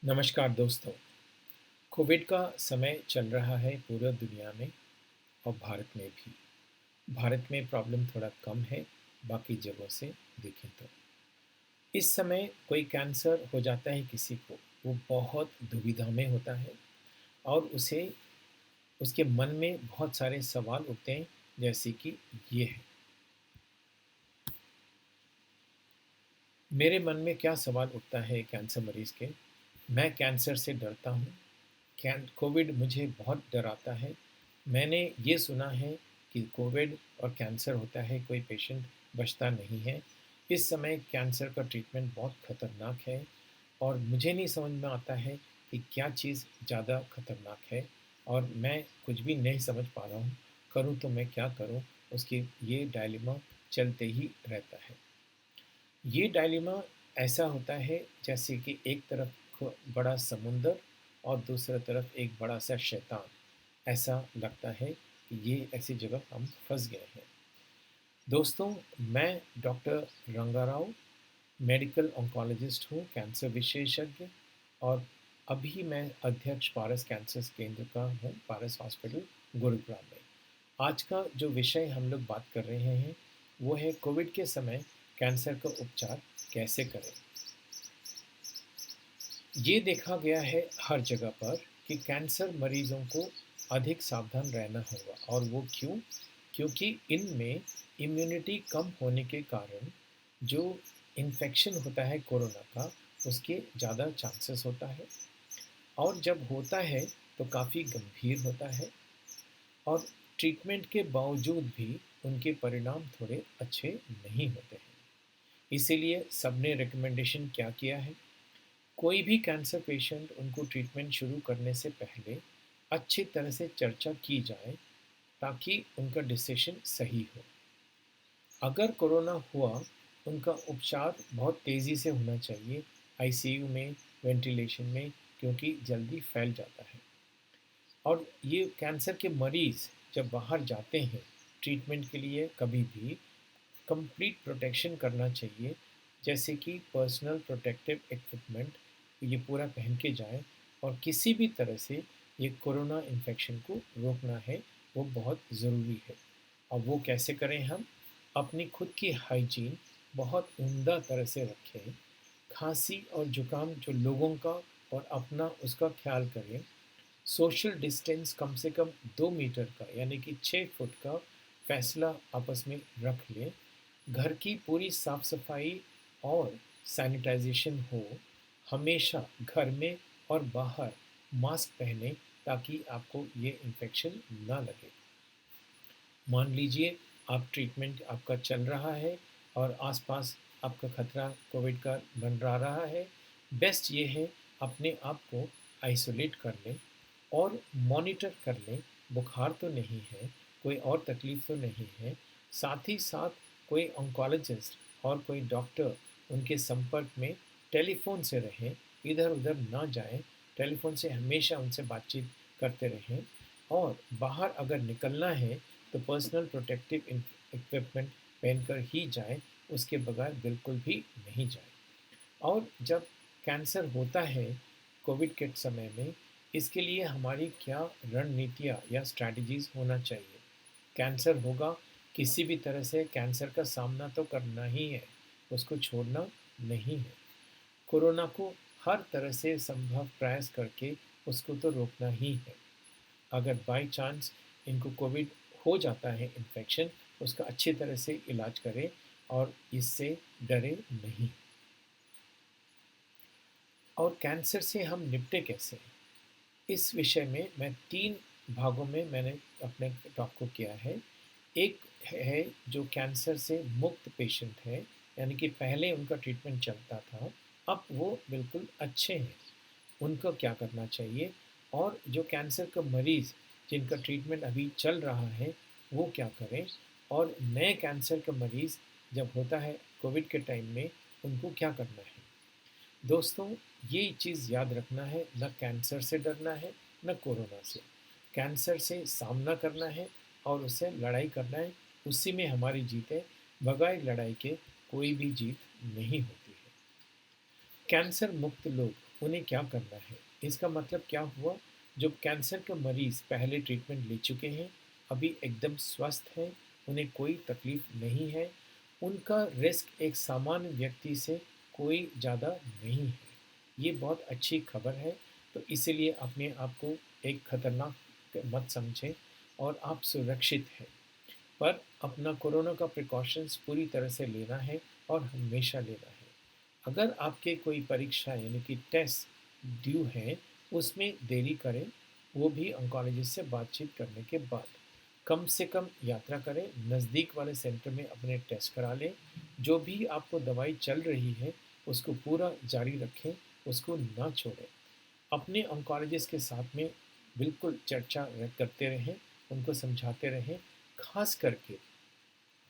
नमस्कार दोस्तों। कोविड का समय चल रहा है पूरा दुनिया में और भारत में भी। भारत में प्रॉब्लम थोड़ा कम है बाकी जगहों से देखें तो। इस समय कोई कैंसर हो जाता है किसी को, वो बहुत दुविधा में होता है और उसे उसके मन में बहुत सारे सवाल उठते हैं, जैसे कि ये है। मेरे मन में क्या सवाल उठता है कैंसर मरीज़ के? मैं कैंसर से डरता हूँ। कोविड मुझे बहुत डराता है। मैंने ये सुना है कि कोविड और कैंसर होता है, कोई पेशेंट बचता नहीं है। इस समय कैंसर का ट्रीटमेंट बहुत खतरनाक है और मुझे नहीं समझ में आता है कि क्या चीज़ ज़्यादा खतरनाक है और मैं कुछ भी नहीं समझ पा रहा हूँ। करूँ तो मैं क्या करूँ? उसकी ये डायलेमा चलते ही रहता है। ये डायलेमा ऐसा होता है जैसे कि एक तरफ बड़ा समुंदर और दूसरी तरफ एक बड़ा सा शैतान। ऐसा लगता है कि ये ऐसी जगह हम फंस गए हैं। दोस्तों, मैं डॉक्टर रंगाराव मेडिकल ऑन्कोलॉजिस्ट हूँ, कैंसर विशेषज्ञ। और अभी मैं अध्यक्ष पारस कैंसर केंद्र का हूँ, पारस हॉस्पिटल गुरुग्राम में। आज का जो विषय हम लोग बात कर रहे हैं वो है कोविड के समय कैंसर का उपचार कैसे करें। ये देखा गया है हर जगह पर कि कैंसर मरीजों को अधिक सावधान रहना होगा और वो क्यों? क्योंकि इनमें इम्यूनिटी कम होने के कारण जो इन्फेक्शन होता है कोरोना का, उसके ज़्यादा चांसेस होता है और जब होता है तो काफ़ी गंभीर होता है और ट्रीटमेंट के बावजूद भी उनके परिणाम थोड़े अच्छे नहीं होते हैं। इसीलिए सबने रिकमेंडेशन क्या किया है? कोई भी कैंसर पेशेंट, उनको ट्रीटमेंट शुरू करने से पहले अच्छी तरह से चर्चा की जाए ताकि उनका डिसीजन सही हो। अगर कोरोना हुआ, उनका उपचार बहुत तेज़ी से होना चाहिए, आईसीयू में, वेंटिलेशन में, क्योंकि जल्दी फैल जाता है। और ये कैंसर के मरीज़ जब बाहर जाते हैं ट्रीटमेंट के लिए, कभी भी कंप्लीट प्रोटेक्शन करना चाहिए, जैसे कि पर्सनल प्रोटेक्टिव इक्विपमेंट ये पूरा पहन के जाएँ और किसी भी तरह से ये कोरोना इन्फेक्शन को रोकना है, वो बहुत ज़रूरी है। और वो कैसे करें हम? अपनी खुद की हाइजीन बहुत उम्दा तरह से रखें। खाँसी और जुकाम जो लोगों का और अपना उसका ख़्याल करें। सोशल डिस्टेंस कम से कम 2 मीटर का यानी कि 6 फुट का फ़ासला आपस में रख लें। घर की पूरी साफ-सफाई और सैनिटाइज़ेशन हो। हमेशा घर में और बाहर मास्क पहनें ताकि आपको ये इन्फेक्शन ना लगे। मान लीजिए आप ट्रीटमेंट आपका चल रहा है और आस-पास आपका खतरा कोविड का मंडरा रहा है। बेस्ट ये है अपने आप को आइसोलेट कर लें और मॉनिटर कर लें, बुखार तो नहीं है, कोई और तकलीफ़ तो नहीं है। साथ ही साथ कोई ऑन्कोलॉजिस्ट और कोई डॉक्टर उनके संपर्क में टेलीफ़ोन से रहें, इधर-उधर ना जाएँ, टेलीफ़ोन से हमेशा उनसे बातचीत करते रहें और बाहर अगर निकलना है तो पर्सनल प्रोटेक्टिव इक्विपमेंट पहनकर ही जाएँ, उसके बगैर बिल्कुल भी नहीं जाएँ। और जब कैंसर होता है कोविड के समय में, इसके लिए हमारी क्या रणनीतियाँ या स्ट्रैटेजीज़ होना चाहिए? कैंसर होगा, किसी भी तरह से कैंसर का सामना तो करना ही है, उसको छोड़ना नहीं है। कोरोना को हर तरह से संभव प्रयास करके उसको तो रोकना ही है। अगर बाय चांस इनको कोविड हो जाता है इन्फेक्शन, उसका अच्छी तरह से इलाज करें और इससे डरे नहीं। और कैंसर से हम निपटे कैसे? इस विषय में मैं 3 भागों में मैंने अपने टॉक को किया है। एक है जो कैंसर से मुक्त पेशेंट है, यानी कि पहले उनका ट्रीटमेंट चलता था, अब वो बिल्कुल अच्छे हैं। उनको क्या करना चाहिए? और जो कैंसर का मरीज़ जिनका ट्रीटमेंट अभी चल रहा है, वो क्या करें? और नए कैंसर का मरीज़ जब होता है कोविड के टाइम में, उनको क्या करना है? दोस्तों, ये चीज़ याद रखना है, ना कैंसर से डरना है, ना कोरोना से। कैंसर से सामना करना है और उससे लड़ाई करना है, उसी में हमारी जीत है। बगैर लड़ाई के कोई भी जीत नहीं होती है। कैंसर मुक्त लोग उन्हें क्या करना है। इसका मतलब क्या हुआ, जो कैंसर के मरीज़ पहले ट्रीटमेंट ले चुके हैं, अभी एकदम स्वस्थ हैं, उन्हें कोई तकलीफ़ नहीं है, उनका रिस्क एक सामान्य व्यक्ति से कोई ज़्यादा नहीं है। ये बहुत अच्छी खबर है, तो इसीलिए अपने आप को एक खतरनाक मत समझें और आप सुरक्षित हैं। पर अपना कोरोना का प्रिकॉशंस पूरी तरह से लेना है और हमेशा लेना है। अगर आपके कोई परीक्षा यानी कि टेस्ट ड्यू है, उसमें देरी करें, वो भी ऑन्कोलॉजिस्ट से बातचीत करने के बाद। कम से कम यात्रा करें, नज़दीक वाले सेंटर में अपने टेस्ट करा लें। जो भी आपको दवाई चल रही है, उसको पूरा जारी रखें, उसको ना छोड़ें। अपने ऑन्कोलॉजिस्ट के साथ में बिल्कुल चर्चा करते रहें, उनको समझाते रहें। खास करके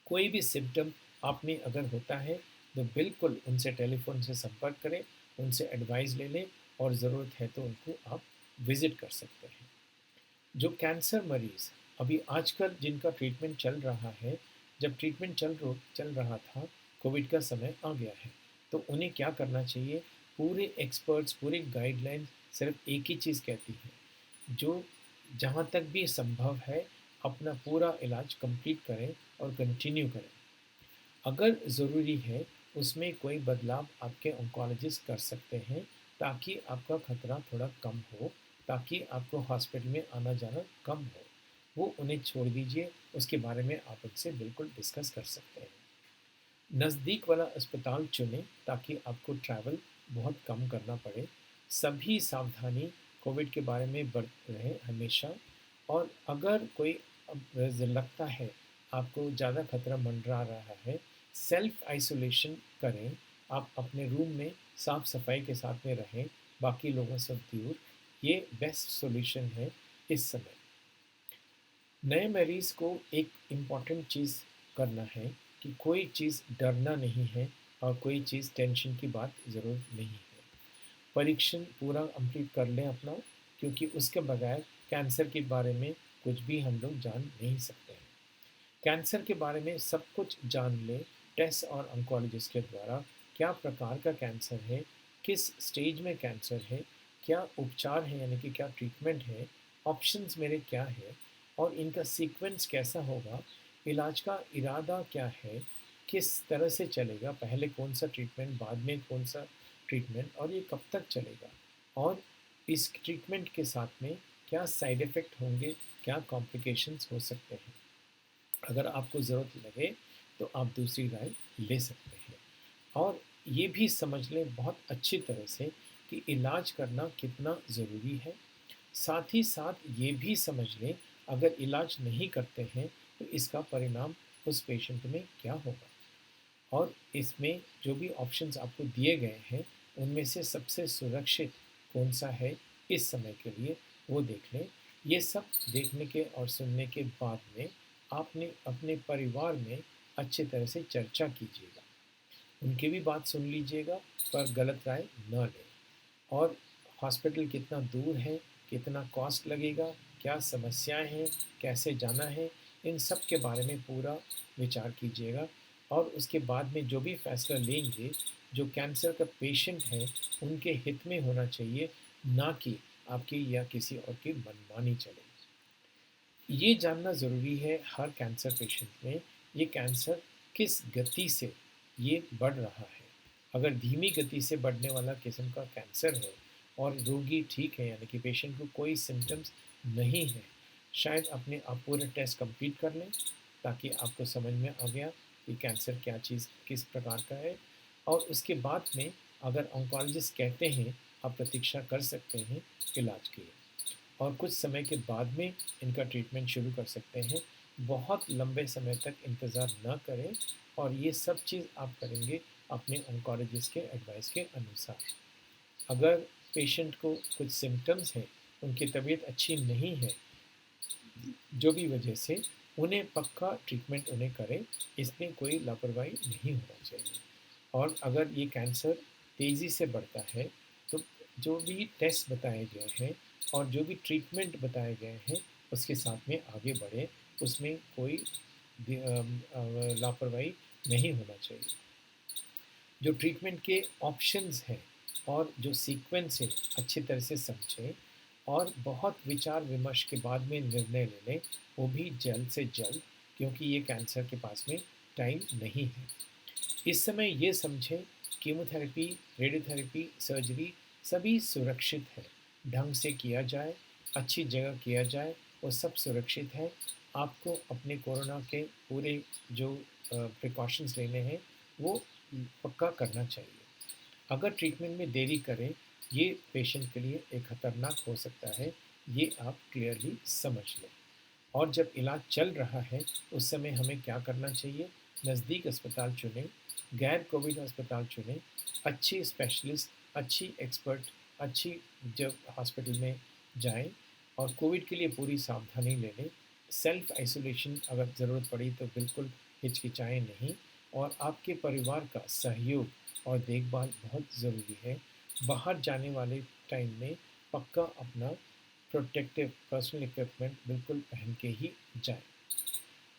कोई भी सिम्पटम आप में अगर होता है, तो बिल्कुल उनसे टेलीफ़ोन से संपर्क करें, उनसे एडवाइस ले लें और ज़रूरत है तो उनको आप विज़िट कर सकते हैं। जो कैंसर मरीज़ अभी आजकल जिनका ट्रीटमेंट चल रहा है, जब ट्रीटमेंट चल रहा था, कोविड का समय आ गया है, तो उन्हें क्या करना चाहिए? पूरे एक्सपर्ट्स, पूरे गाइडलाइंस सिर्फ़ एक ही चीज़ कहती है, जो जहाँ तक भी संभव है, अपना पूरा इलाज कंप्लीट करें और कंटिन्यू करें। अगर ज़रूरी है, उसमें कोई बदलाव आपके ऑन्कोलॉजिस्ट कर सकते हैं, ताकि आपका खतरा थोड़ा कम हो, ताकि आपको हॉस्पिटल में आना-जाना कम हो। वो उन्हें छोड़ दीजिए, उसके बारे में आप उनसे बिल्कुल डिस्कस कर सकते हैं। नज़दीक वाला अस्पताल चुनें ताकि आपको ट्रैवल बहुत कम करना पड़े। सभी सावधानी कोविड के बारे में बरत रहें हमेशा। और अगर कोई लगता है आपको ज़्यादा खतरा मंडरा रहा है, सेल्फ आइसोलेशन करें। आप अपने रूम में साफ सफाई के साथ में रहें, बाकी लोगों से दूर। ये बेस्ट सॉल्यूशन है इस समय। नए मरीज़ को एक इम्पॉर्टेंट चीज़ करना है कि कोई चीज़ डरना नहीं है और कोई चीज़ टेंशन की बात ज़रूर नहीं है। परीक्षण पूरा कंप्लीट कर लें अपना, क्योंकि उसके बगैर कैंसर के बारे में कुछ भी हम लोग जान नहीं सकते हैं। कैंसर के बारे में सब कुछ जान लें टेस्ट और ऑन्कोलॉजिस्ट के द्वारा। क्या प्रकार का कैंसर है, किस स्टेज में कैंसर है, क्या उपचार है यानी कि क्या ट्रीटमेंट है, ऑप्शंस मेरे क्या है और इनका सीक्वेंस कैसा होगा, इलाज का इरादा क्या है, किस तरह से चलेगा, पहले कौन सा ट्रीटमेंट, बाद में कौन सा ट्रीटमेंट और ये कब तक चलेगा, और इस ट्रीटमेंट के साथ में क्या साइड इफ़ेक्ट होंगे, क्या कॉम्प्लिकेशंस हो सकते हैं। अगर आपको ज़रूरत लगे तो आप दूसरी राय ले सकते हैं। और ये भी समझ लें बहुत अच्छी तरह से कि इलाज करना कितना ज़रूरी है। साथ ही साथ ये भी समझ लें, अगर इलाज नहीं करते हैं तो इसका परिणाम उस पेशेंट में क्या होगा। और इसमें जो भी ऑप्शंस आपको दिए गए हैं, उनमें से सबसे सुरक्षित कौन-सा है इस समय के लिए, वो देख लें। ये सब देखने के और सुनने के बाद में आपने अपने परिवार में अच्छी तरह से चर्चा कीजिएगा। उनकी भी बात सुन लीजिएगा, पर गलत राय ना लें। और हॉस्पिटल कितना दूर है, कितना कॉस्ट लगेगा, क्या समस्याएँ हैं, कैसे जाना है, इन सब के बारे में पूरा विचार कीजिएगा। और उसके बाद में जो भी फ़ैसला लेंगे, जो कैंसर का पेशेंट है, उनके हित में होना चाहिए, ना कि आपकी या किसी और की मनमानी चले। ये जानना ज़रूरी है हर कैंसर पेशेंट में, ये कैंसर किस गति से ये बढ़ रहा है। अगर धीमी गति से बढ़ने वाला किस्म का कैंसर है और रोगी ठीक है यानी कि पेशेंट को कोई सिम्पटम्स नहीं है, शायद अपने आप पूरे टेस्ट कंप्लीट कर लें, ताकि आपको समझ में आ गया कि कैंसर क्या चीज़ किस प्रकार का है। और उसके बाद में अगर ऑन्कोलॉजिस्ट कहते हैं, आप प्रतीक्षा कर सकते हैं इलाज की। और कुछ समय के बाद में इनका ट्रीटमेंट शुरू कर सकते हैं। बहुत लंबे समय तक इंतज़ार ना करें, और ये सब चीज़ आप करेंगे अपने ऑन्कोलॉजिस्ट के एडवाइस के अनुसार। अगर पेशेंट को कुछ सिम्पटम्स हैं, उनकी तबीयत अच्छी नहीं है, जो भी वजह से, उन्हें पक्का ट्रीटमेंट उन्हें करें, इसमें कोई लापरवाही नहीं होना चाहिए। और अगर ये कैंसर तेज़ी से बढ़ता है, तो जो भी टेस्ट बताए गए हैं और जो भी ट्रीटमेंट बताए गए हैं, उसके साथ में आगे बढ़ें, उसमें कोई लापरवाही नहीं होना चाहिए। जो ट्रीटमेंट के ऑप्शंस हैं, और जो सीक्वेंस है अच्छी तरह से समझें और बहुत विचार विमर्श के बाद में निर्णय ले लें, वो भी जल्द से जल्द, क्योंकि ये कैंसर के पास में टाइम नहीं है। इस समय ये समझें, कीमोथेरेपी, रेडियोथेरेपी, सर्जरी सभी सुरक्षित है। ढंग से किया जाए, अच्छी जगह किया जाए, वो सब सुरक्षित है। आपको अपने कोरोना के पूरे जो प्रिकॉशंस लेने हैं, वो पक्का करना चाहिए। अगर ट्रीटमेंट में देरी करें, ये पेशेंट के लिए एक खतरनाक हो सकता है, ये आप क्लियरली समझ लें। और जब इलाज चल रहा है, उस समय हमें क्या करना चाहिए? नज़दीक अस्पताल चुनें, गैर कोविड अस्पताल चुनें, अच्छी स्पेशलिस्ट, अच्छी एक्सपर्ट, अच्छी जब हॉस्पिटल में जाएं और कोविड के लिए पूरी सावधानी ले लें। सेल्फ आइसोलेशन अगर ज़रूरत पड़ी तो बिल्कुल हिचकिचाएं नहीं, और आपके परिवार का सहयोग और देखभाल बहुत ज़रूरी है। बाहर जाने वाले टाइम में पक्का अपना प्रोटेक्टिव पर्सनल इक्विपमेंट बिल्कुल पहन के ही जाएं।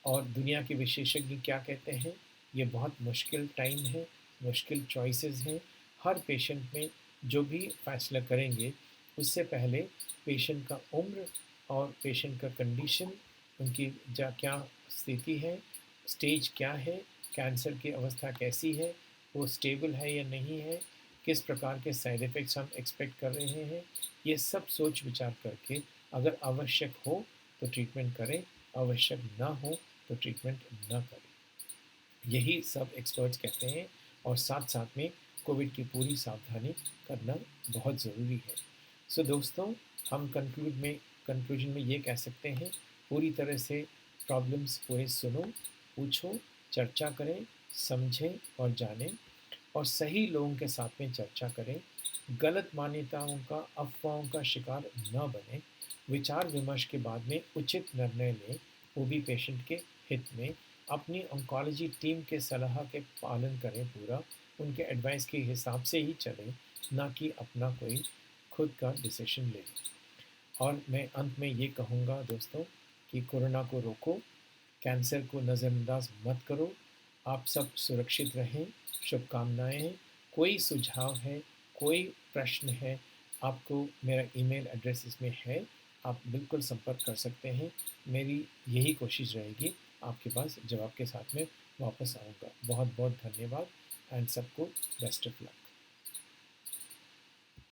और दुनिया के विशेषज्ञ क्या कहते हैं? ये बहुत मुश्किल टाइम है, मुश्किल चॉइसेस हैं। हर पेशेंट में जो भी फैसला करेंगे, उससे पहले पेशेंट का उम्र और पेशेंट का कंडीशन, उनकी क्या स्थिति है, स्टेज क्या है, कैंसर की अवस्था कैसी है, वो स्टेबल है या नहीं है, किस प्रकार के साइड इफ़ेक्ट्स हम एक्सपेक्ट कर रहे हैं, ये सब सोच विचार करके अगर आवश्यक हो तो ट्रीटमेंट करें, आवश्यक ना हो तो ट्रीटमेंट ना करें। यही सब एक्सपर्ट्स कहते हैं, और साथ साथ में कोविड की पूरी सावधानी करना बहुत ज़रूरी है। सो दोस्तों, हम कंक्लूजन में ये कह सकते हैं, पूरी तरह से प्रॉब्लम्स पूरे सुनो, पूछो, चर्चा करें, समझें और जानें, और सही लोगों के साथ में चर्चा करें। गलत मान्यताओं का, अफवाहों का शिकार न बने। विचार विमर्श के बाद में उचित निर्णय लें, वो भी पेशेंट के हित में। अपनी ऑन्कोलॉजी टीम के सलाह के पालन करें पूरा, उनके एडवाइस के हिसाब से ही चलें, ना कि अपना कोई खुद का डिसीजन लें। और मैं अंत में ये कहूँगा दोस्तों कि कोरोना को रोको, कैंसर को नज़रअंदाज मत करो, आप सब सुरक्षित रहें, शुभकामनाएँ हैं। कोई सुझाव है, कोई प्रश्न है, आपको मेरा ईमेल एड्रेस इसमें है, आप बिल्कुल संपर्क कर सकते हैं। मेरी यही कोशिश रहेगी, आपके पास जवाब के साथ में वापस आऊँगा। बहुत बहुत धन्यवाद एंड सबको बेस्ट ऑफ लक।